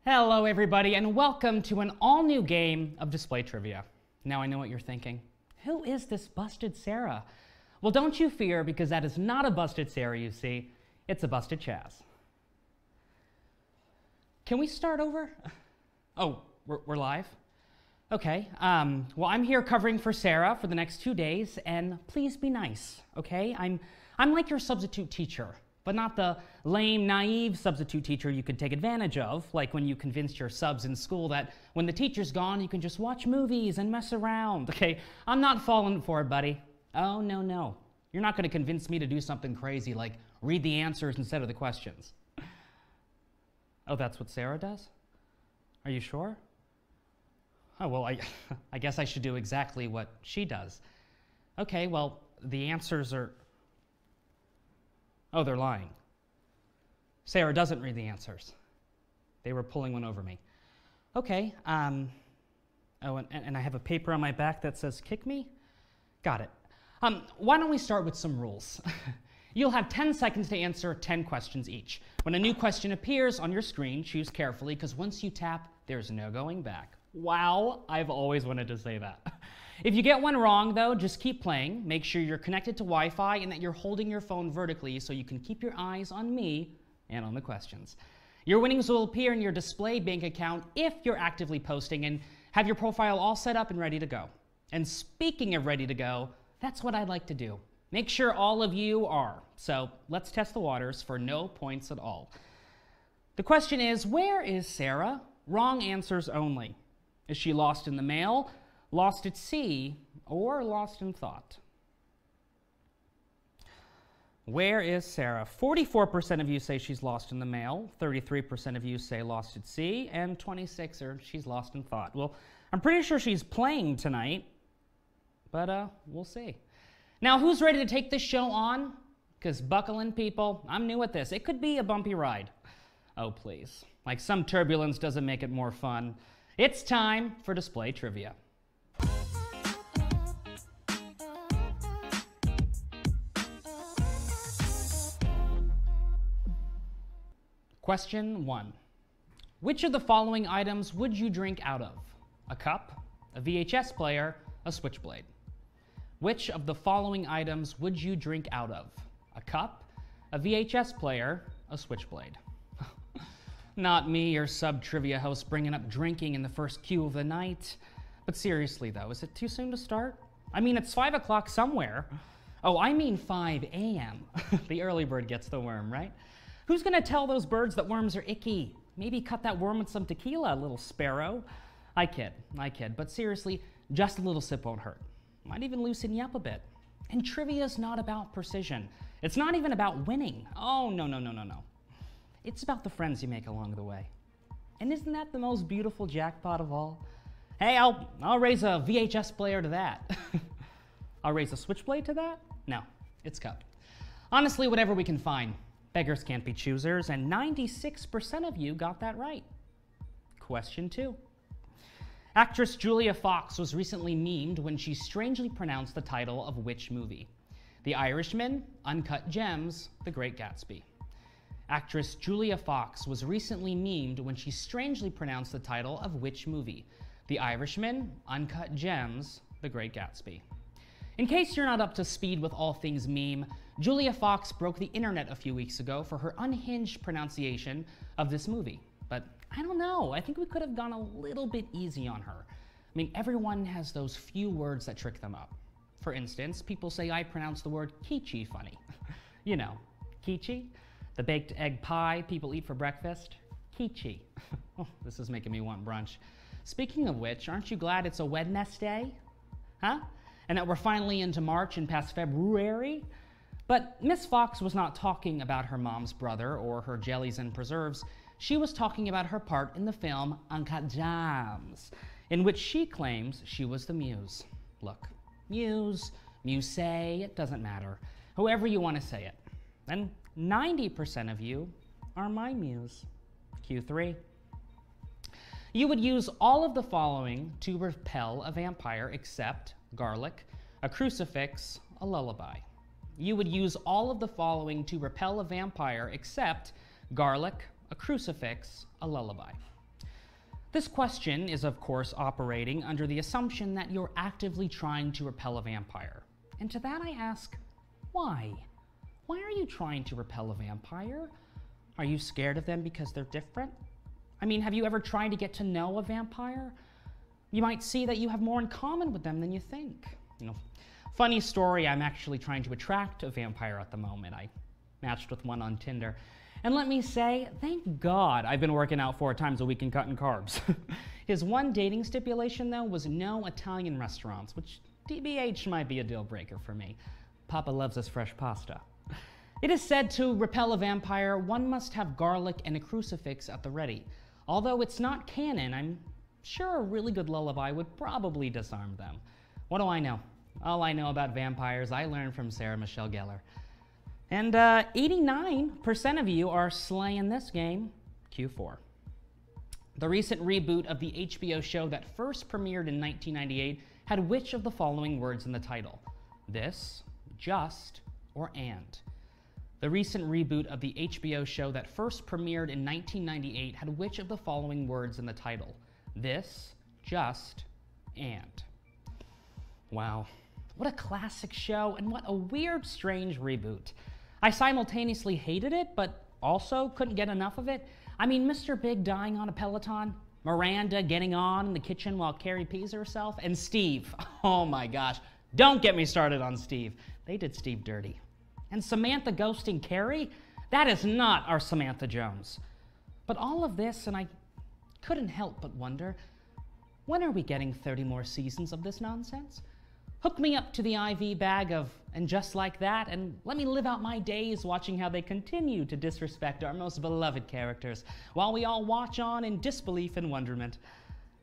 Hello everybody, and welcome to an all-new game of display trivia. Now I know what you're thinking. Who is this busted Sarah? Well, don't you fear, because that is not a busted Sarah, you see. It's a busted Chaz. Can we start over? Oh, we're live? Okay, well, I'm here covering for Sarah for the next 2 days, and please be nice, okay? I'm like your substitute teacher, but not the lame, naive substitute teacher you could take advantage of, like when you convinced your subs in school that when the teacher's gone, you can just watch movies and mess around, okay? I'm not falling for it, buddy. Oh, no. You're not gonna convince me to do something crazy like read the answers instead of the questions. Oh, that's what Sarah does? Are you sure? Oh, well, I guess I should do exactly what she does. Okay, well, the answers are... Oh, they're lying. Sarah doesn't read the answers. They were pulling one over me. Okay, oh, and I have a paper on my back that says, kick me? Got it. Why don't we start with some rules? You'll have 10 seconds to answer 10 questions each. When a new question appears on your screen, choose carefully, because once you tap, there's no going back. Wow, I've always wanted to say that. If you get one wrong, though, just keep playing. Make sure you're connected to Wi-Fi and that you're holding your phone vertically so you can keep your eyes on me and on the questions. Your winnings will appear in your display bank account if you're actively posting and have your profile all set up and ready to go. And speaking of ready to go, that's what I'd like to do. Make sure all of you are. So let's test the waters for no points at all. The question is, where is Sarah? Wrong answers only. Is she lost in the mail, lost at sea, or lost in thought? Where is Sarah? 44% of you say she's lost in the mail, 33% of you say lost at sea, and 26% are she's lost in thought. Well, I'm pretty sure she's playing tonight, but we'll see. Now, who's ready to take this show on? Because buckle in, people. I'm new at this. It could be a bumpy ride. Oh, please. Like some turbulence doesn't make it more fun. It's time for display trivia. Question 1. Which of the following items would you drink out of? A cup, a VHS player, a switchblade? Which of the following items would you drink out of? A cup, a VHS player, a switchblade? Not me, your sub-trivia host, bringing up drinking in the first cue of the night. But seriously, though, is it too soon to start? I mean, it's 5 o'clock somewhere. Oh, I mean 5 a.m. The early bird gets the worm, right? Who's gonna tell those birds that worms are icky? Maybe cut that worm with some tequila, little sparrow. I kid. But seriously, just a little sip won't hurt. Might even loosen you up a bit. And trivia's not about precision. It's not even about winning. Oh, no. It's about the friends you make along the way. And isn't that the most beautiful jackpot of all? Hey, I'll raise a VHS player to that. I'll raise a switchblade to that? No, it's cup. Honestly, whatever we can find. Beggars can't be choosers, and 96% of you got that right. Question 2. Actress Julia Fox was recently memed when she strangely pronounced the title of which movie? The Irishman, Uncut Gems, The Great Gatsby. Actress Julia Fox was recently memed when she strangely pronounced the title of which movie? The Irishman, Uncut Gems, The Great Gatsby. In case you're not up to speed with all things meme, Julia Fox broke the internet a few weeks ago for her unhinged pronunciation of this movie. But I don't know, I think we could have gone a little bit easy on her. I mean, everyone has those few words that trick them up. For instance, people say I pronounce the word quiche funny. You know, quiche? The baked egg pie people eat for breakfast? Quiche. Oh, this is making me want brunch. Speaking of which, aren't you glad it's a Wednesday? Huh? And that we're finally into March and past February? But Miss Fox was not talking about her mom's brother or her jellies and preserves. She was talking about her part in the film Uncut Gems, in which she claims she was the muse. Look, muse, muse, it doesn't matter. However you want to say it. And 90% of you are my muse. Q3. You would use all of the following to repel a vampire except garlic, a crucifix, a lullaby. You would use all of the following to repel a vampire except garlic, a crucifix, a lullaby. This question is, of course, operating under the assumption that you're actively trying to repel a vampire. And to that I ask, why? Why are you trying to repel a vampire? Are you scared of them because they're different? I mean, have you ever tried to get to know a vampire? You might see that you have more in common with them than you think. Funny story, I'm actually trying to attract a vampire at the moment. I matched with one on Tinder. And let me say, thank God I've been working out 4 times a week and cutting carbs. His one dating stipulation, though, was no Italian restaurants, which TBH might be a deal breaker for me. Papa loves his fresh pasta. It is said to repel a vampire, one must have garlic and a crucifix at the ready. Although it's not canon, I'm sure a really good lullaby would probably disarm them. What do I know? All I know about vampires I learned from Sarah Michelle Gellar. And 89% of you are slaying this game, Q4. The recent reboot of the HBO show that first premiered in 1998 had which of the following words in the title? This, just, or and? The recent reboot of the HBO show that first premiered in 1998 had which of the following words in the title? This, just, and. Wow, what a classic show and what a weird, strange reboot. I simultaneously hated it, but also couldn't get enough of it. I mean, Mr. Big dying on a Peloton, Miranda getting on in the kitchen while Carrie pees herself, and Steve. Oh my gosh, don't get me started on Steve. They did Steve dirty. And Samantha ghosting Carrie? That is not our Samantha Jones. But all of this, and I couldn't help but wonder, when are we getting 30 more seasons of this nonsense? Hook me up to the IV bag of "and just like that" and let me live out my days watching how they continue to disrespect our most beloved characters, while we all watch on in disbelief and wonderment.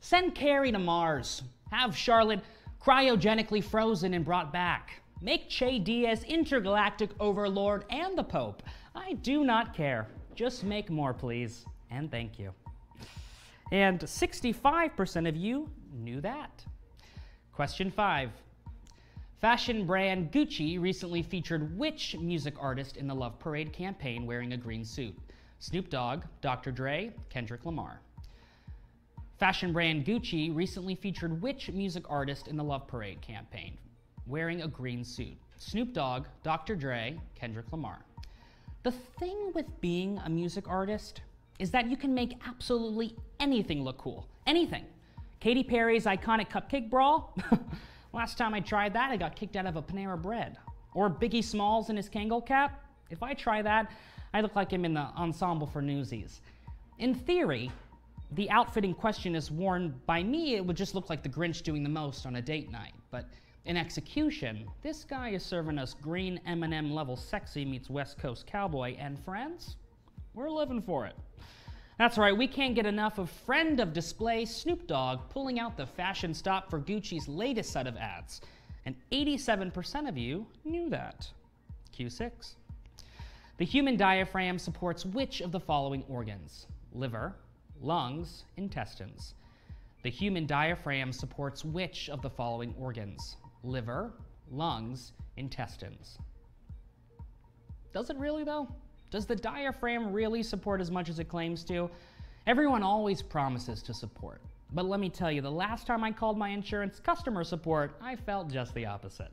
Send Carrie to Mars. Have Charlotte cryogenically frozen and brought back. Make Che Diaz intergalactic overlord and the Pope. I do not care. Just make more, please. And thank you. And 65% of you knew that. Question 5. Fashion brand Gucci recently featured which music artist in the Love Parade campaign wearing a green suit? Snoop Dogg, Dr. Dre, Kendrick Lamar. Fashion brand Gucci recently featured which music artist in the Love Parade campaign wearing a green suit? Snoop Dogg, Dr. Dre, Kendrick Lamar. The thing with being a music artist is that you can make absolutely anything look cool. Anything. Katy Perry's iconic cupcake brawl? Last time I tried that, I got kicked out of a Panera Bread. Or Biggie Smalls in his Kangol cap? If I try that, I look like I'm in the ensemble for Newsies. In theory, the outfit in question is worn by me, it would just look like the Grinch doing the most on a date night. But in execution, this guy is serving us green M&M level sexy meets West Coast cowboy, and friends, we're living for it. That's right, we can't get enough of friend of display Snoop Dogg pulling out the fashion stop for Gucci's latest set of ads. And 87% of you knew that. Q6. The human diaphragm supports which of the following organs? Liver, lungs, intestines. The human diaphragm supports which of the following organs? Liver, lungs, intestines. Does it really, though? Does the diaphragm really support as much as it claims to? Everyone always promises to support. But let me tell you, the last time I called my insurance customer support, I felt just the opposite.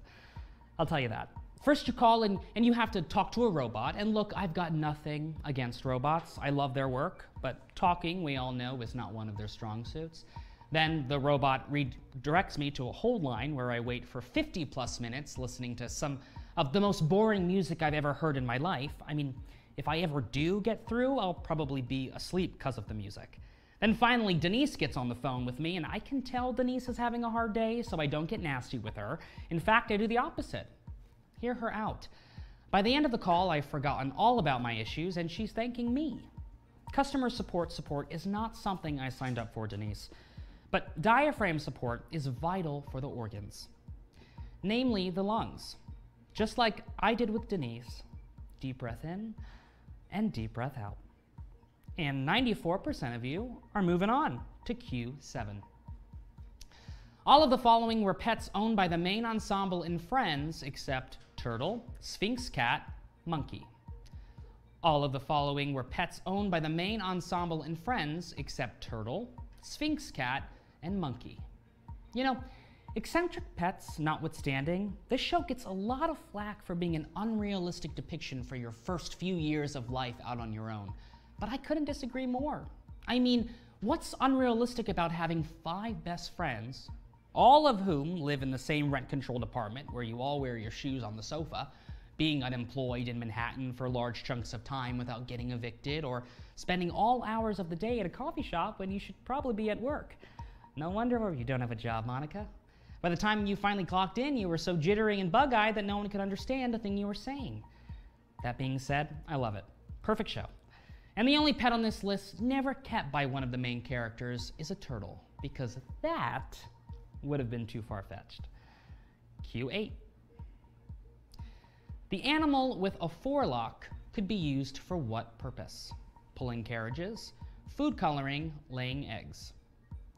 I'll tell you that. First you call and you have to talk to a robot, and look, I've got nothing against robots. I love their work, but talking, we all know, is not one of their strong suits. Then the robot redirects me to a hold line where I wait for 50 plus minutes listening to some of the most boring music I've ever heard in my life. I mean, if I ever do get through, I'll probably be asleep because of the music. Then finally, Denise gets on the phone with me, and I can tell Denise is having a hard day, so I don't get nasty with her. In fact, I do the opposite. Hear her out. By the end of the call, I've forgotten all about my issues, and she's thanking me. Customer support is not something I signed up for, Denise. But diaphragm support is vital for the organs, namely the lungs. Just like I did with Denise, deep breath in and deep breath out. And 94% of you are moving on to Q7. All of the following were pets owned by the main ensemble in Friends except turtle, sphinx cat, monkey. All of the following were pets owned by the main ensemble in Friends except turtle, sphinx cat, and monkey. You know, eccentric pets notwithstanding, this show gets a lot of flack for being an unrealistic depiction for your first few years of life out on your own. But I couldn't disagree more. I mean, what's unrealistic about having 5 best friends, all of whom live in the same rent-controlled apartment where you all wear your shoes on the sofa, being unemployed in Manhattan for large chunks of time without getting evicted, or spending all hours of the day at a coffee shop when you should probably be at work? No wonder you don't have a job, Monica. By the time you finally clocked in, you were so jittery and bug-eyed that no one could understand a thing you were saying. That being said, I love it. Perfect show. And the only pet on this list never kept by one of the main characters is a turtle, because that would have been too far-fetched. Cue 8. The animal with a forelock could be used for what purpose? Pulling carriages, food coloring, laying eggs.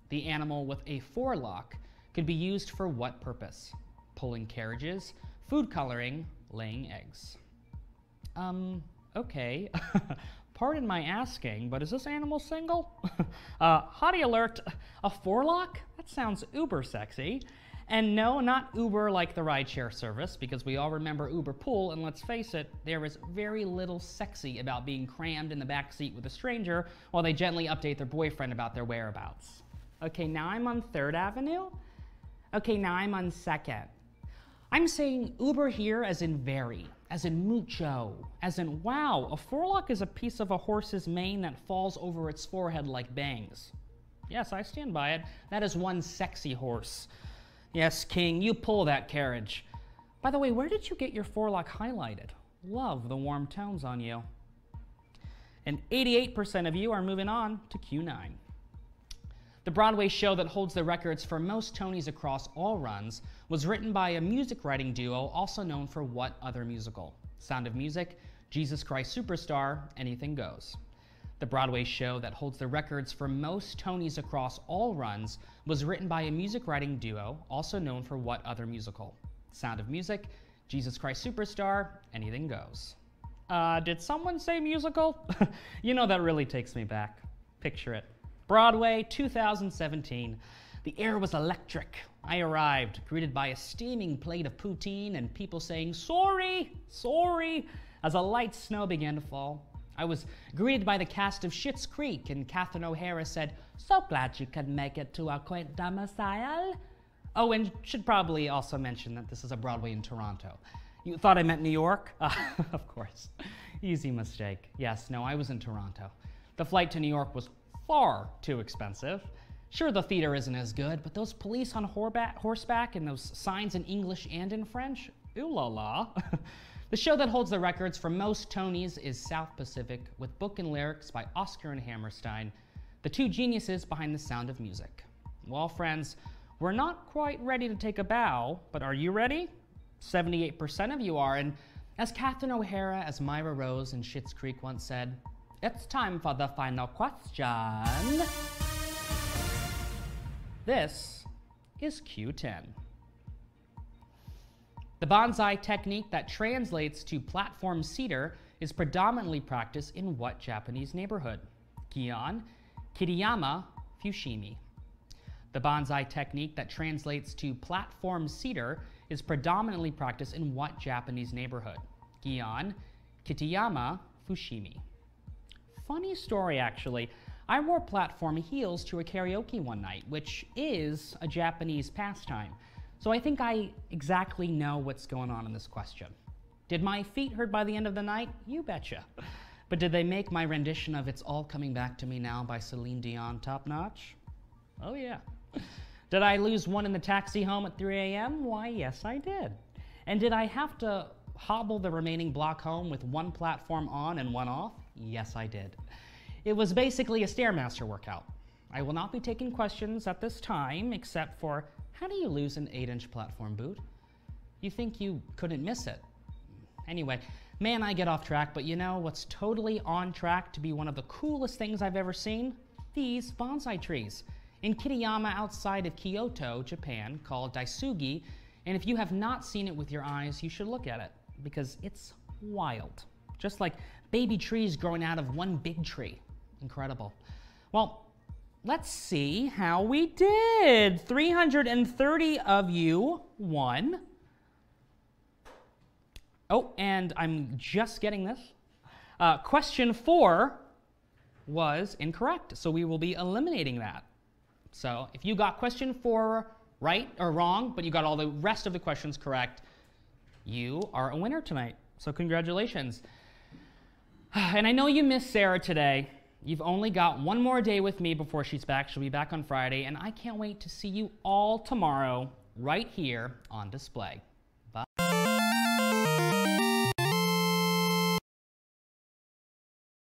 The animal with a forelock could be used for what purpose? Pulling carriages, food coloring, laying eggs. Okay. Pardon my asking, but is this animal single? Hottie alert, a forelock? That sounds uber sexy. And no, not Uber like the rideshare service, because we all remember Uber Pool, and let's face it, there is very little sexy about being crammed in the back seat with a stranger while they gently update their boyfriend about their whereabouts. Okay, now I'm on 3rd Avenue? Okay, now I'm on 2nd. I'm saying Uber here as in very, as in mucho, as in wow, a forelock is a piece of a horse's mane that falls over its forehead like bangs. Yes, I stand by it. That is one sexy horse. Yes, King, you pull that carriage. By the way, where did you get your forelock highlighted? Love the warm tones on you. And 88% of you are moving on to Q9. The Broadway show that holds the records for most Tonys across all runs was written by a music writing duo also known for what other musical? Sound of Music, Jesus Christ Superstar, Anything Goes. The Broadway show that holds the records for most Tonys across all runs was written by a music writing duo also known for what other musical? Sound of Music, Jesus Christ Superstar, Anything Goes. Did someone say musical? You know, that really takes me back. Picture it. Broadway, 2017. The air was electric. I arrived, greeted by a steaming plate of poutine and people saying, "Sorry, sorry," as a light snow began to fall. I was greeted by the cast of Schitt's Creek, and Catherine O'Hara said, "So glad you could make it to our quaint domicile." Oh, and should probably also mention that this is a Broadway in Toronto. You thought I meant New York? Of course. Easy mistake. Yes, no, I was in Toronto. The flight to New York was far too expensive. Sure, the theater isn't as good, but those police on horseback and those signs in English and in French, ooh la la. The show that holds the records for most Tonys is South Pacific, with book and lyrics by Oscar and Hammerstein, the two geniuses behind The Sound of Music. Well, friends, we're not quite ready to take a bow, but are you ready? 78% of you are, and as Catherine O'Hara, as Myra Rose in Schitt's Creek once said, "It's time for the final question." This is Q10. The bonsai technique that translates to platform cedar is predominantly practiced in what Japanese neighborhood? Gion, Kitayama, Fushimi. The bonsai technique that translates to platform cedar is predominantly practiced in what Japanese neighborhood? Gion, Kitayama, Fushimi. Funny story, actually. I wore platform heels to a karaoke one night, which is a Japanese pastime. So I think I exactly know what's going on in this question. Did my feet hurt by the end of the night? You betcha. But did they make my rendition of It's All Coming Back to Me Now by Celine Dion top notch? Oh yeah. Did I lose one in the taxi home at 3 a.m.? Why, yes, I did. And did I have to hobble the remaining block home with one platform on and one off? Yes, I did. It was basically a Stairmaster workout. I will not be taking questions at this time, except for, how do you lose an 8-inch platform boot? You think you couldn't miss it. Anyway, man, I get off track, but you know what's totally on track to be one of the coolest things I've ever seen? These bonsai trees. In Kitayama outside of Kyoto, Japan, called Daisugi, and if you have not seen it with your eyes, you should look at it, because it's wild. Just like baby trees growing out of one big tree. Incredible. Well, let's see how we did. 330 of you won. Oh, and I'm just getting this. Question 4 was incorrect, so we will be eliminating that. So if you got question 4 right or wrong, but you got all the rest of the questions correct, you are a winner tonight. So congratulations. And I know you missed Sarah today. You've only got one more day with me before she's back. She'll be back on Friday, and I can't wait to see you all tomorrow right here on display.